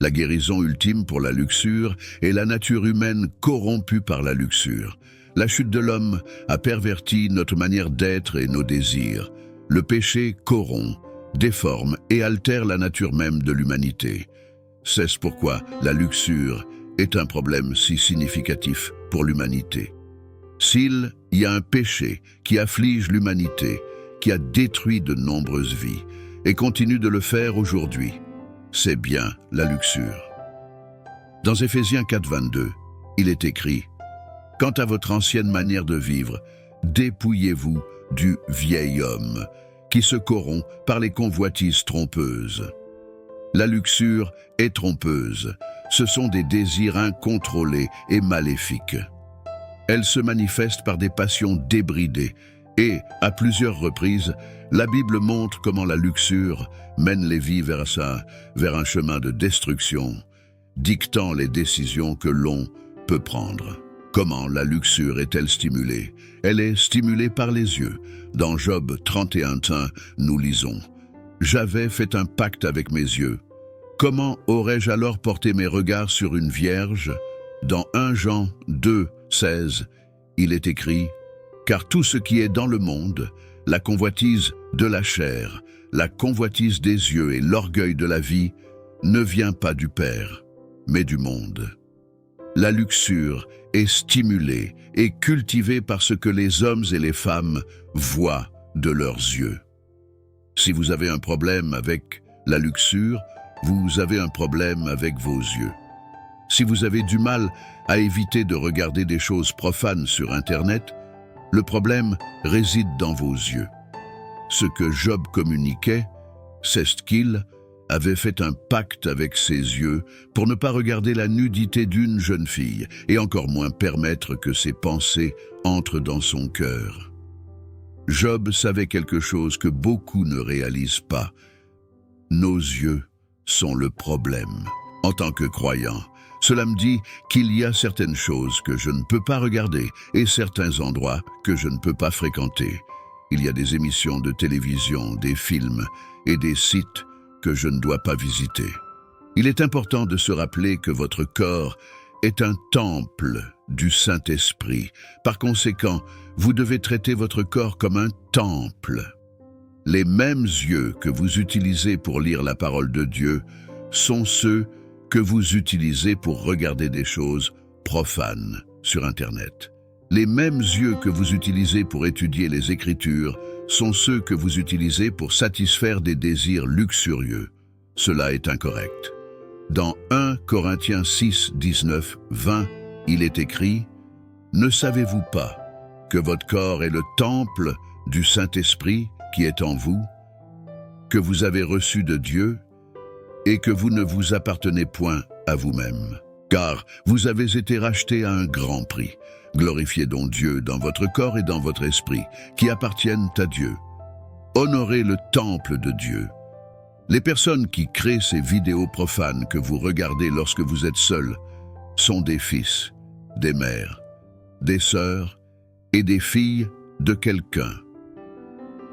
La guérison ultime pour la luxure est la nature humaine corrompue par la luxure. La chute de l'homme a perverti notre manière d'être et nos désirs. Le péché corrompt, déforme et altère la nature même de l'humanité. C'est pourquoi la luxure est un problème si significatif pour l'humanité. S'il y a un péché qui afflige l'humanité, qui a détruit de nombreuses vies et continue de le faire aujourd'hui, c'est bien la luxure. Dans Éphésiens 4:22, il est écrit « Quant à votre ancienne manière de vivre, dépouillez-vous du vieil homme qui se corrompt par les convoitises trompeuses. » La luxure est trompeuse. Ce sont des désirs incontrôlés et maléfiques. Elle se manifeste par des passions débridées et, à plusieurs reprises, la Bible montre comment la luxure mène les vies vers un chemin de destruction, dictant les décisions que l'on peut prendre. Comment la luxure est-elle stimulée? Elle est stimulée par les yeux. Dans Job 31:1, nous lisons « J'avais fait un pacte avec mes yeux. Comment aurais-je alors porté mes regards sur une vierge ?» Dans 1 Jean 2:16, il est écrit « Car tout ce qui est dans le monde, la convoitise de la chair, la convoitise des yeux et l'orgueil de la vie, ne vient pas du Père, mais du monde. » La luxure est stimulée et cultivée par ce que les hommes et les femmes voient de leurs yeux. Si vous avez un problème avec la luxure, vous avez un problème avec vos yeux. Si vous avez du mal à éviter de regarder des choses profanes sur Internet, le problème réside dans vos yeux. Ce que Job communiquait, c'est qu'il avait fait un pacte avec ses yeux pour ne pas regarder la nudité d'une jeune fille et encore moins permettre que ses pensées entrent dans son cœur. Job savait quelque chose que beaucoup ne réalisent pas. Nos yeux sont le problème. En tant que croyant, cela me dit qu'il y a certaines choses que je ne peux pas regarder et certains endroits que je ne peux pas fréquenter. Il y a des émissions de télévision, des films et des sites que je ne dois pas visiter. Il est important de se rappeler que votre corps est un temple du Saint-Esprit. Par conséquent, vous devez traiter votre corps comme un temple. Les mêmes yeux que vous utilisez pour lire la parole de Dieu sont ceux que vous utilisez pour regarder des choses profanes sur Internet. Les mêmes yeux que vous utilisez pour étudier les Écritures sont ceux que vous utilisez pour satisfaire des désirs luxurieux. Cela est incorrect. Dans 1 Corinthiens 6, 19, 20, il est écrit « Ne savez-vous pas que votre corps est le temple du Saint-Esprit qui est en vous, que vous avez reçu de Dieu, et que vous ne vous appartenez point à vous-même, car vous avez été rachetés à un grand prix. Glorifiez donc Dieu dans votre corps et dans votre esprit, qui appartiennent à Dieu. Honorez le temple de Dieu. » Les personnes qui créent ces vidéos profanes que vous regardez lorsque vous êtes seul sont des fils, des mères, des sœurs et des filles de quelqu'un.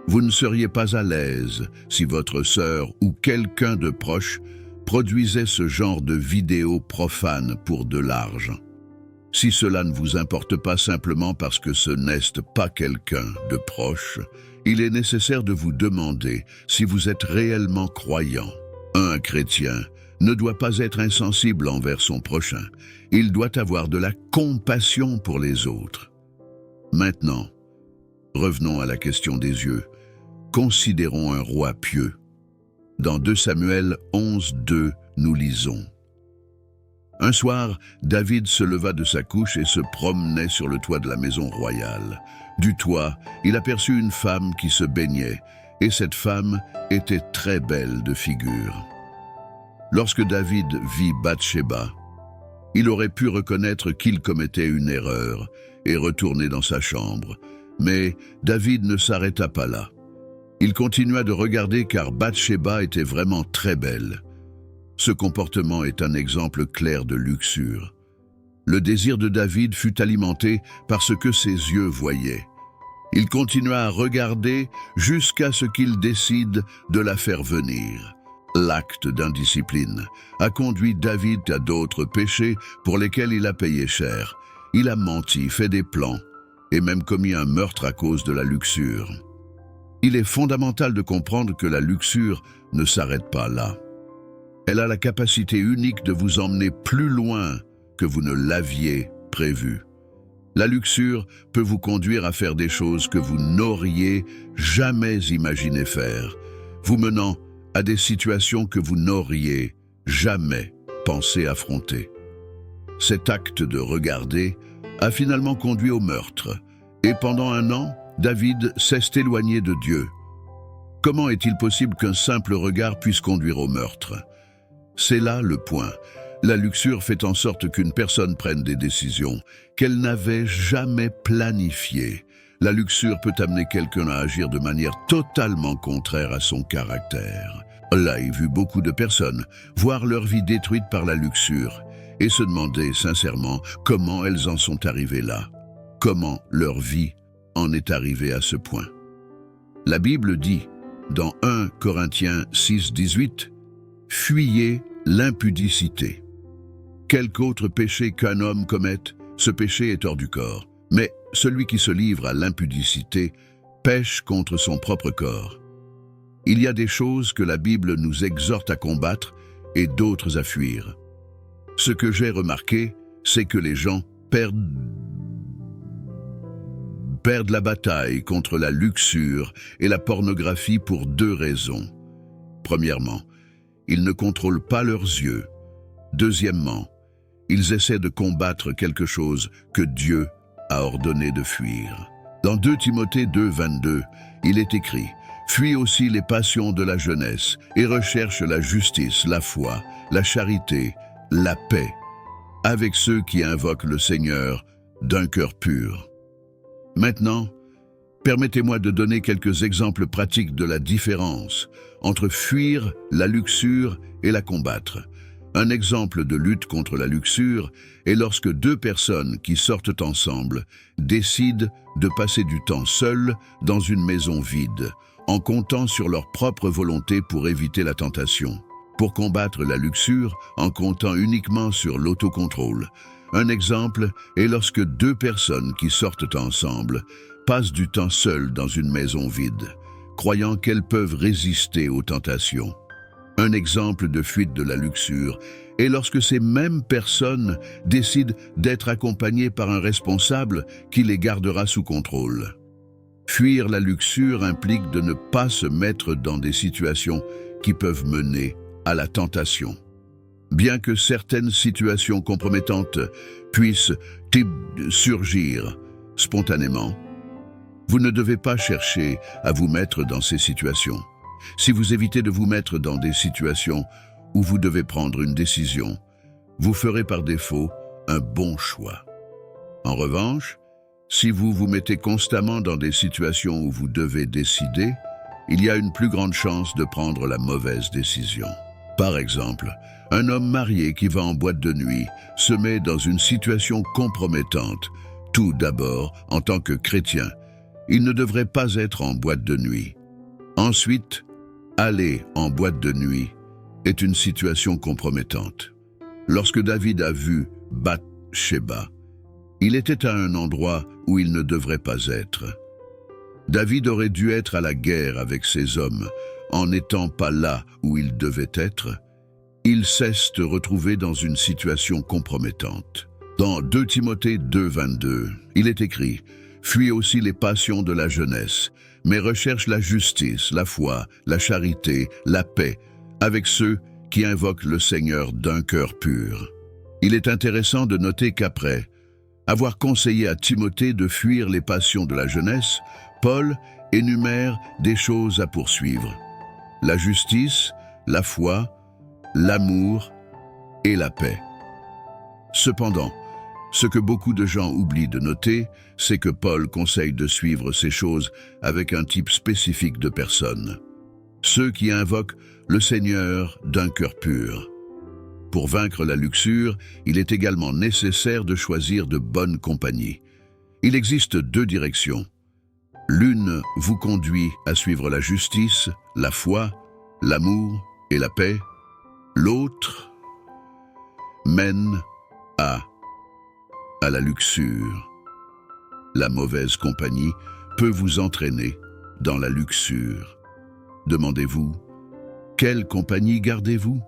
Vous ne seriez pas à l'aise si votre sœur ou quelqu'un de proche produisait ce genre de vidéos profanes pour de l'argent. Si cela ne vous importe pas simplement parce que ce n'est pas quelqu'un de proche, il est nécessaire de vous demander si vous êtes réellement croyant. Un chrétien ne doit pas être insensible envers son prochain. Il doit avoir de la compassion pour les autres. Maintenant, revenons à la question des yeux. Considérons un roi pieux. Dans 2 Samuel 11:2, nous lisons « Un soir, David se leva de sa couche et se promenait sur le toit de la maison royale. Du toit, il aperçut une femme qui se baignait, et cette femme était très belle de figure. Lorsque David vit Bathsheba, il aurait pu reconnaître qu'il commettait une erreur et retourner dans sa chambre. Mais David ne s'arrêta pas là. Il continua de regarder car Bathsheba était vraiment très belle. Ce comportement est un exemple clair de luxure. Le désir de David fut alimenté par ce que ses yeux voyaient. Il continua à regarder jusqu'à ce qu'il décide de la faire venir. L'acte d'indiscipline a conduit David à d'autres péchés pour lesquels il a payé cher. Il a menti, fait des plans et même commis un meurtre à cause de la luxure. Il est fondamental de comprendre que la luxure ne s'arrête pas là. Elle a la capacité unique de vous emmener plus loin que vous ne l'aviez prévu. La luxure peut vous conduire à faire des choses que vous n'auriez jamais imaginé faire, vous menant à des situations que vous n'auriez jamais pensé affronter. Cet acte de regarder a finalement conduit au meurtre, et pendant 1 an, David s'est éloigné de Dieu. Comment est-il possible qu'un simple regard puisse conduire au meurtre? C'est là le point. La luxure fait en sorte qu'une personne prenne des décisions qu'elle n'avait jamais planifiées. La luxure peut amener quelqu'un à agir de manière totalement contraire à son caractère. Là, j'ai vu beaucoup de personnes voir leur vie détruite par la luxure et se demander sincèrement comment elles en sont arrivées là, comment leur vie en est arrivée à ce point. La Bible dit, dans 1 Corinthiens 6, 18, « Fuyez l'impudicité. Quelque autre péché qu'un homme commette, ce péché est hors du corps. Mais celui qui se livre à l'impudicité pêche contre son propre corps. Il y a des choses que la Bible nous exhorte à combattre et d'autres à fuir. Ce que j'ai remarqué, c'est que les gens perdent la bataille contre la luxure et la pornographie pour 2 raisons. Premièrement, ils ne contrôlent pas leurs yeux. Deuxièmement, ils essaient de combattre quelque chose que Dieu a ordonné de fuir. Dans 2 Timothée 2, 22, il est écrit « Fuis aussi les passions de la jeunesse et recherche la justice, la foi, la charité, la paix, avec ceux qui invoquent le Seigneur d'un cœur pur. » Maintenant, permettez-moi de donner quelques exemples pratiques de la différence entre fuir la luxure et la combattre. Un exemple de lutte contre la luxure est lorsque 2 personnes qui sortent ensemble décident de passer du temps seules dans une maison vide, en comptant sur leur propre volonté pour éviter la tentation. Pour combattre la luxure, en comptant uniquement sur l'autocontrôle. Un exemple est lorsque 2 personnes qui sortent ensemble passent du temps seules dans une maison vide, croyant qu'elles peuvent résister aux tentations. Un exemple de fuite de la luxure est lorsque ces mêmes personnes décident d'être accompagnées par un responsable qui les gardera sous contrôle. Fuir la luxure implique de ne pas se mettre dans des situations qui peuvent mener à la tentation. Bien que certaines situations compromettantes puissent surgir spontanément, vous ne devez pas chercher à vous mettre dans ces situations. Si vous évitez de vous mettre dans des situations où vous devez prendre une décision, vous ferez par défaut un bon choix. En revanche, si vous vous mettez constamment dans des situations où vous devez décider, il y a une plus grande chance de prendre la mauvaise décision. Par exemple, un homme marié qui va en boîte de nuit se met dans une situation compromettante. Tout d'abord, en tant que chrétien, il ne devrait pas être en boîte de nuit. Ensuite, aller en boîte de nuit est une situation compromettante. Lorsque David a vu Bathsheba, il était à un endroit où il ne devrait pas être. David aurait dû être à la guerre avec ses hommes. En n'étant pas là où il devait être, il s'est retrouvé dans une situation compromettante. Dans 2 Timothée 2, 22, il est écrit « Fuis aussi les passions de la jeunesse, mais recherche la justice, la foi, la charité, la paix, avec ceux qui invoquent le Seigneur d'un cœur pur. » Il est intéressant de noter qu'après avoir conseillé à Timothée de fuir les passions de la jeunesse, Paul énumère des choses à poursuivre: la justice, la foi, l'amour et la paix. Cependant, ce que beaucoup de gens oublient de noter, c'est que Paul conseille de suivre ces choses avec un type spécifique de personnes. Ceux qui invoquent le Seigneur d'un cœur pur. Pour vaincre la luxure, il est également nécessaire de choisir de bonnes compagnies. Il existe 2 directions. L'une vous conduit à suivre la justice, la foi, l'amour et la paix, l'autre mène à la luxure. La mauvaise compagnie peut vous entraîner dans la luxure. Demandez-vous, quelle compagnie gardez-vous?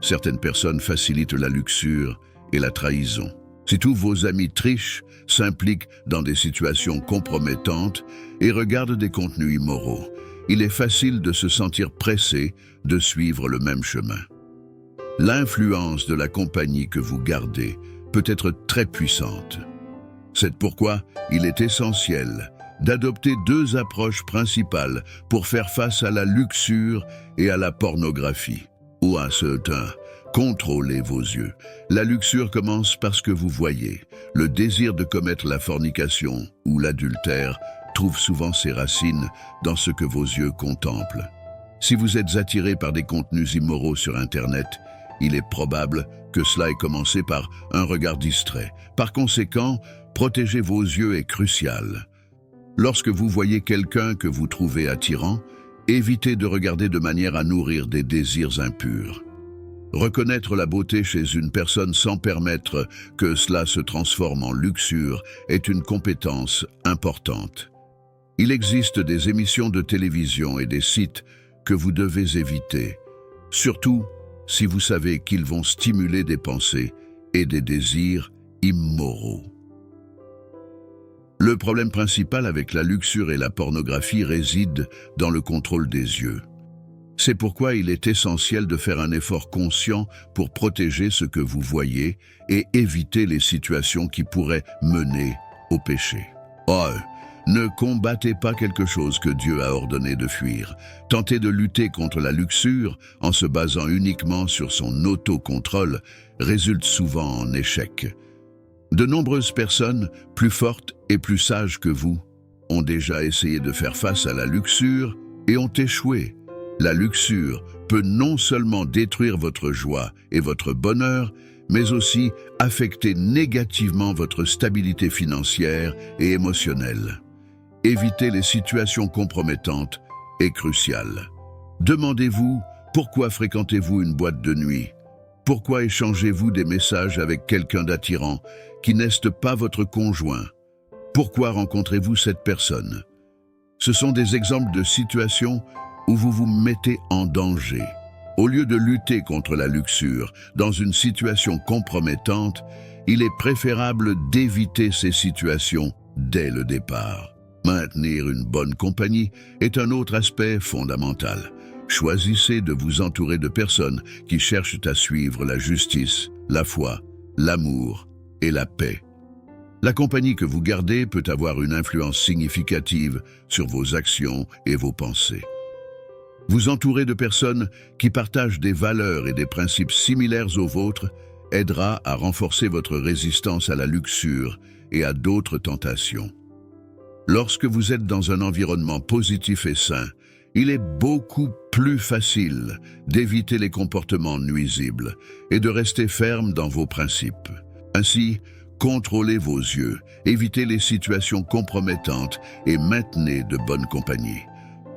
Certaines personnes facilitent la luxure et la trahison. Si tous vos amis trichent, s'impliquent dans des situations compromettantes et regardent des contenus immoraux, il est facile de se sentir pressé de suivre le même chemin. L'influence de la compagnie que vous gardez peut être très puissante. C'est pourquoi il est essentiel d'adopter deux approches principales pour faire face à la luxure et à la pornographie. Ou à ce temps, contrôlez vos yeux. La luxure commence par ce que vous voyez. Le désir de commettre la fornication ou l'adultère trouve souvent ses racines dans ce que vos yeux contemplent. Si vous êtes attiré par des contenus immoraux sur Internet, il est probable que cela ait commencé par un regard distrait. Par conséquent, protéger vos yeux est crucial. Lorsque vous voyez quelqu'un que vous trouvez attirant, évitez de regarder de manière à nourrir des désirs impurs. Reconnaître la beauté chez une personne sans permettre que cela se transforme en luxure est une compétence importante. Il existe des émissions de télévision et des sites que vous devez éviter, surtout si vous savez qu'ils vont stimuler des pensées et des désirs immoraux. Le problème principal avec la luxure et la pornographie réside dans le contrôle des yeux. C'est pourquoi il est essentiel de faire un effort conscient pour protéger ce que vous voyez et éviter les situations qui pourraient mener au péché. Ne combattez pas quelque chose que Dieu a ordonné de fuir. Tenter de lutter contre la luxure en se basant uniquement sur son autocontrôle résulte souvent en échec. De nombreuses personnes, plus fortes et plus sages que vous, ont déjà essayé de faire face à la luxure et ont échoué. La luxure peut non seulement détruire votre joie et votre bonheur, mais aussi affecter négativement votre stabilité financière et émotionnelle. Éviter les situations compromettantes est crucial. Demandez-vous, pourquoi fréquentez-vous une boîte de nuit? Pourquoi échangez-vous des messages avec quelqu'un d'attirant qui n'est pas votre conjoint? Pourquoi rencontrez-vous cette personne? Ce sont des exemples de situations où vous vous mettez en danger. Au lieu de lutter contre la luxure dans une situation compromettante, il est préférable d'éviter ces situations dès le départ. Maintenir une bonne compagnie est un autre aspect fondamental. Choisissez de vous entourer de personnes qui cherchent à suivre la justice, la foi, l'amour et la paix. La compagnie que vous gardez peut avoir une influence significative sur vos actions et vos pensées. Vous entourer de personnes qui partagent des valeurs et des principes similaires aux vôtres aidera à renforcer votre résistance à la luxure et à d'autres tentations. Lorsque vous êtes dans un environnement positif et sain, il est beaucoup plus facile d'éviter les comportements nuisibles et de rester ferme dans vos principes. Ainsi, contrôlez vos yeux, évitez les situations compromettantes et maintenez de bonnes compagnies.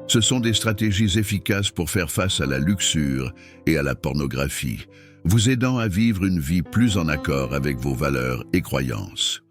Ce sont des stratégies efficaces pour faire face à la luxure et à la pornographie, vous aidant à vivre une vie plus en accord avec vos valeurs et croyances.